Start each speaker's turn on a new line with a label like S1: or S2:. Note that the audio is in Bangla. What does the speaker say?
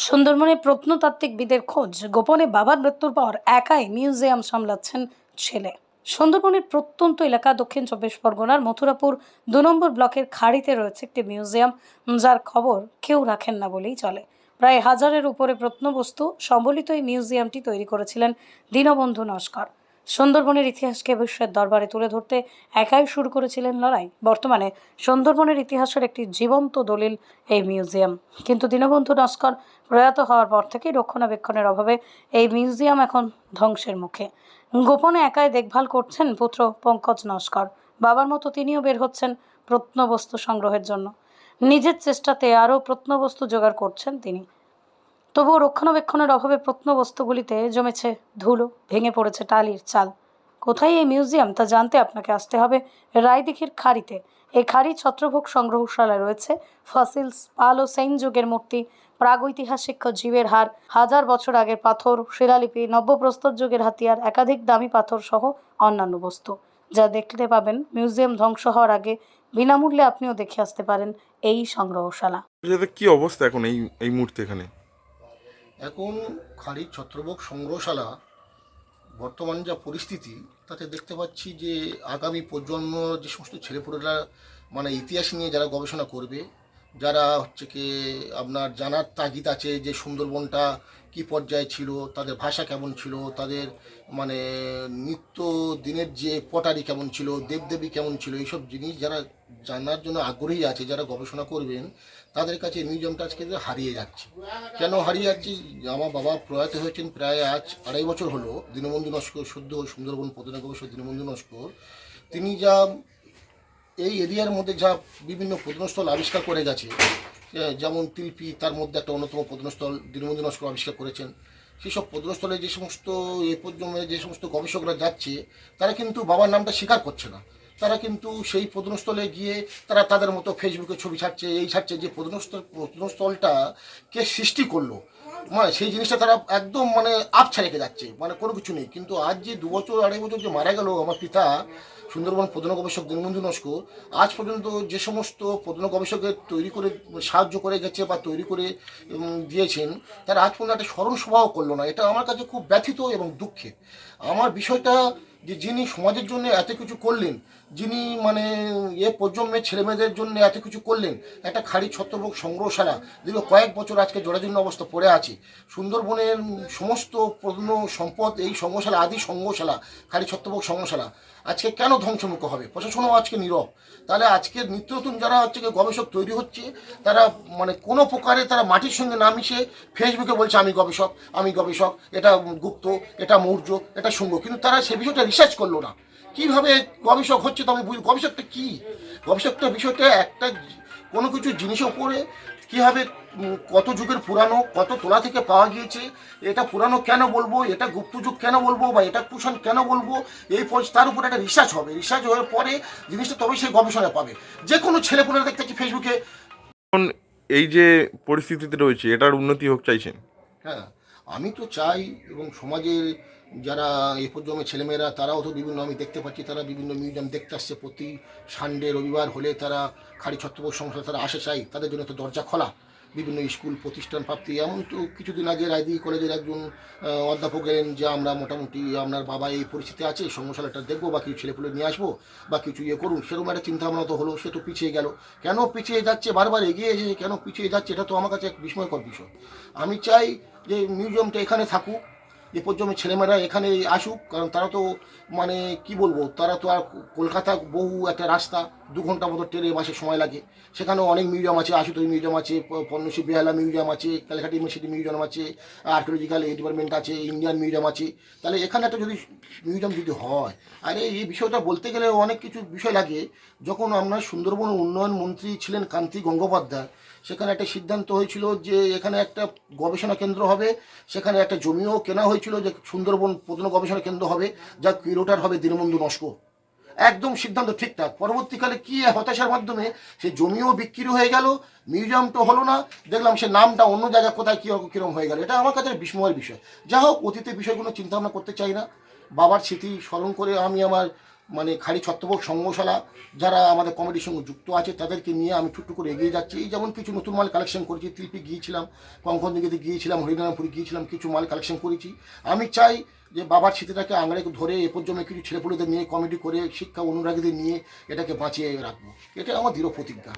S1: সুন্দরবনে প্রত্নতাত্ত্বিকবিদের খোঁজ, গোপনে বাবার মৃত্যুর পর একাই মিউজিয়াম সামলাচ্ছেন ছেলে। সুন্দরবনের প্রত্যন্ত এলাকা দক্ষিণ চব্বিশ পরগনার মথুরাপুর 2 নম্বর ব্লকের খাড়িতে রয়েছে একটি মিউজিয়াম, যার খবর কেউ রাখেন না বলেই চলে। প্রায় হাজারের উপরে প্রত্নবস্তু সম্বলিত এই মিউজিয়ামটি তৈরি করেছিলেন দীনবন্ধু নস্কর। সুন্দরবনের ইতিহাসকে বিশ্বের দরবারে তুলে ধরতে একাই শুরু করেছিলেন লড়াই। বর্তমানে সুন্দরবনের ইতিহাসের একটি জীবন্ত দলিল এই মিউজিয়াম। কিন্তু দীনবন্ধু নস্কর প্রয়াত হওয়ার পর থেকেই রক্ষণাবেক্ষণের অভাবে এই মিউজিয়াম এখন ধ্বংসের মুখে। গোপনে একাই দেখভাল করছেন পুত্র পঙ্কজ নস্কর। বাবার মতো তিনিও বের হচ্ছেন প্রত্নবস্তু সংগ্রহের জন্য। নিজের চেষ্টাতে আরও প্রত্নবস্তু জোগাড় করছেন তিনি। তবুও রক্ষণাবেক্ষণের অভাবে প্রত্নবস্তুগুলিতে জমেছে ধুলো, ভেঙে পড়েছে টালির চাল। কোথায় এই মিউজিয়াম তা জানতে আপনাকে আসতে হবে রায়দিঘির খাড়িতে। এই খাড়ি ছত্রভোগ সংগ্রহশালায় রয়েছে ফসিলস, পাল ও সেন যুগের মূর্তি, প্রাগৈতিহাসিক জীবের হাড়, হাজার বছর আগের পাথর, শিলালিপি, নব্যপ্রস্তর যুগের হাতিয়ার, একাধিক দামি পাথর সহ অন্যান্য বস্তু, যা দেখতে পাবেন মিউজিয়াম ধ্বংস হওয়ার আগে। বিনামূল্যে আপনিও দেখে আসতে পারেন এই সংগ্রহশালা।
S2: কি অবস্থা এখন এই এই মুহূর্তে এখানে?
S3: এখন খাড়ির ছত্রভোগ সংগ্রহশালা বর্তমান যা পরিস্থিতি তাতে দেখতে পাচ্ছি যে আগামী প্রজন্ম যে সমস্ত ছেলেপুলেরা মানে ইতিহাস নিয়ে যারা গবেষণা করবে, যারা হচ্ছে কি আপনার জানার তাগিদ আছে যে সুন্দরবনটা কী পর্যায়ে ছিল, তাদের ভাষা কেমন ছিল, তাদের মানে নিত্য দিনের যে পটারি কেমন ছিল, দেবদেবী কেমন ছিল, এইসব জিনিস যারা জানার জন্য আগ্রহী আছে, যারা গবেষণা করবেন, তাদের কাছে মিউজিয়ামটা আজকে হারিয়ে যাচ্ছে। কেন হারিয়ে যাচ্ছে? আমার বাবা প্রয়াত হয়েছেন প্রায় আজ 2.5 বছর হলো। দীনবন্ধু নস্কর, সদ্য সুন্দরবন প্রধান গবেষক দীনবন্ধু নস্কর, তিনি যা এই এরিয়ার মধ্যে যা বিভিন্ন প্রত্নস্থল আবিষ্কার করে গেছে, যেমন তিলপি তার মধ্যে একটা অন্যতম প্রত্নস্থল দীনবন্ধু নস্কর আবিষ্কার করেছেন। সেসব প্রত্নস্থলে যে সমস্ত এ পর্যন্ত যে সমস্ত গবেষকরা যাচ্ছে, তারা কিন্তু বাবার নামটা স্বীকার করছে না। তারা কিন্তু সেই প্রত্নস্থলে গিয়ে তারা তাদের মতো ফেসবুকে ছবি ছাড়ছে, এই ছাড়ছে, যে প্রত্নস্থলটা কে সৃষ্টি করলো, মানে সেই জিনিসটা তারা একদম মানে আবছা রেখে যাচ্ছে, মানে কোনো কিছু নেই। কিন্তু আজ যে 2 বছর 2.5 বছর যে মারা গেল আমার পিতা সুন্দরবন প্রধান গবেষক দীনবন্ধু নস্কর, আজ পর্যন্ত যে সমস্ত প্রধান গবেষকের তৈরি করে সাহায্য করে গেছে বা তৈরি করে দিয়েছেন, তারা আজ পর্যন্ত একটা স্মরণ সভাও করলো না। এটা আমার কাছে খুব ব্যথিত এবং দুঃখের। আমার বিষয়টা যে যিনি সমাজের জন্য এত কিছু করলেন, যিনি মানে প্রজন্মের ছেলেমেয়েদের জন্য এত কিছু করলেন, একটা খাড়ি ছত্রভোগ সংগ্রহশালা দীর্ঘ কয়েক বছর আজকে জরাজীর্ণ অবস্থা পড়ে আছে। সুন্দরবনের সমস্ত প্রত্ন সম্পদ এই সংগ্রহশালা, আদি সংগ্রহশালা, খাড়ি ছত্রভোগ সংগ্রহশালা আজকে কেন ধ্বংসমুখ হবে? প্রশাসনও আজকে নীরব। তাহলে আজকের নিত্য নতুন যারা হচ্ছে গবেষক তৈরি হচ্ছে, তারা মানে কোনো প্রকারে তারা মাটির সঙ্গে না মিশে ফেসবুকে বলছে আমি গবেষক, আমি গবেষক, এটা গুপ্ত, এটা মৌর্য, এটা শুঙ্গ, কিন্তু তারা সে বিষয়টা রিসার্চ করলো না। কিভাবে গবেষক হচ্ছে তো আমি বুঝি গবেষকটা কী। গবেষকটা বিষয়টা একটা কোনো কিছু জিনিসের উপরে কীভাবে কত যুগের পুরানো, কত তোলা থেকে পাওয়া গিয়েছে, এটা পুরানো কেন বলবো, এটা গুপ্ত যুগ কেন বলবো, বা এটা কুষাণ কেন বলবো, এই তার উপরে একটা রিসার্চ হবে। রিসার্চ হওয়ার পরে জিনিসটা তবে সে গবেষণা পাবে। যে কোনো ছেলেপুলেরা দেখতে পাচ্ছি ফেসবুকে।
S2: এখন এই যে পরিস্থিতিতে রয়েছে, এটার উন্নতি হোক চাইছেন?
S3: হ্যাঁ, আমি তো চাই, এবং সমাজের যারা এই প্রজন্মের ছেলেমেয়েরা তারাও তো বিভিন্ন, আমি দেখতে পাচ্ছি তারা বিভিন্ন মিউজিয়াম দেখতে আসছে। প্রতি সানডে রবিবার হলে তারা খাড়ি ছত্রভোগ সংস্থা তারা আসে, চাই তাদের জন্য তো দরজা খোলা। বিভিন্ন স্কুল প্রতিষ্ঠান প্রাপ্তি, এমন তো কিছুদিন আগে রায়দিঘি কলেজের একজন অধ্যাপক এলেন যে আমরা মোটামুটি আপনার বাবা এই পরিস্থিতি আছে, সংগ্রহশালাটা দেখবো বা কিছু ছেলেপুলে নিয়ে আসবো বা কিছু করুন, সেরকম একটা চিন্তাভাবনা তো হলো। সে তো পিছিয়ে গেল। কেন পিছিয়ে যাচ্ছে, বারবার এগিয়ে এসে কেন পিছিয়ে যাচ্ছে, এটা তো আমার কাছে এক বিস্ময়কর বিষয়। আমি চাই যে মিউজিয়ামটা এখানে থাকুক, এ পর্যন্ত ছেলেমেয়েরা এখানে আসুক, কারণ তারা তো মানে কি বলবো, তারা তো আর কলকাতা বহু একটা রাস্তা, 2 ঘন্টা মতো ট্রেনে বাসে সময় লাগে। সেখানেও অনেক মিউজিয়াম আছে, আশুতোষ মিউজিয়াম আছে, পণ্যশ্রী বেহালা মিউজিয়াম আছে, ক্যালকাটা ইউনিভার্সিটি মিউজিয়াম আছে, আর্কিওলজিক্যাল ডিপার্টমেন্ট আছে, ইন্ডিয়ান মিউজিয়াম আছে। তাহলে এখানে একটা যদি মিউজিয়াম যদি হয়, আরে এই বিষয়টা বলতে গেলে অনেক কিছু বিষয় লাগে। যখন আপনার সুন্দরবন উন্নয়ন মন্ত্রী ছিলেন কান্তি গঙ্গোপাধ্যায়, সেখানে একটা সিদ্ধান্ত হয়েছিল যে এখানে একটা গবেষণা কেন্দ্র হবে। সেখানে একটা জমিও কেনা হয়েছিল যে সুন্দরবন প্রত্ন গবেষণা কেন্দ্র হবে, যা কিউরেটর হবে দীনবন্ধু নস্কর। একদম সিদ্ধান্ত ঠিকঠাক। পরবর্তীকালে কি হতাশার মাধ্যমে সে জমিও বিক্রি হয়ে গেল, মিউজিয়ামটা হলো না, দেখলাম সে নামটা অন্য জায়গায় কোথায় কীরকম হয়ে গেল। এটা আমার কাছে বিস্ময়ের বিষয়। যা হোক, অতীতের বিষয়গুলো চিন্তাভাবনা করতে চাই না। বাবার স্মৃতি স্মরণ করে আমি আমার মানে খালি ছত্রভোগ সংগ্রহশালা যারা আমাদের কমিটির সঙ্গে যুক্ত আছে তাদেরকে নিয়ে আমি ছোট্ট করে এগিয়ে যাচ্ছি। এই যেমন কিছু নতুন মাল কালেকশন করেছি, তিলপি গিয়েছিলাম, কঙ্কনদিঘিতে গিয়েছিলাম, হরিনারায়ণপুরে গিয়েছিলাম, কিছু মাল কালেকশন করেছি। আমি চাই যে বাবার স্মৃতিটাকে আঁকড়ে ধরে এ পর্যন্ত কিছু ছেলেপুলেদের নিয়ে কমিটি করে শিক্ষা অনুরাগীদের নিয়ে এটাকে বাঁচিয়ে রাখবো, এটা আমার দৃঢ় প্রতিজ্ঞা।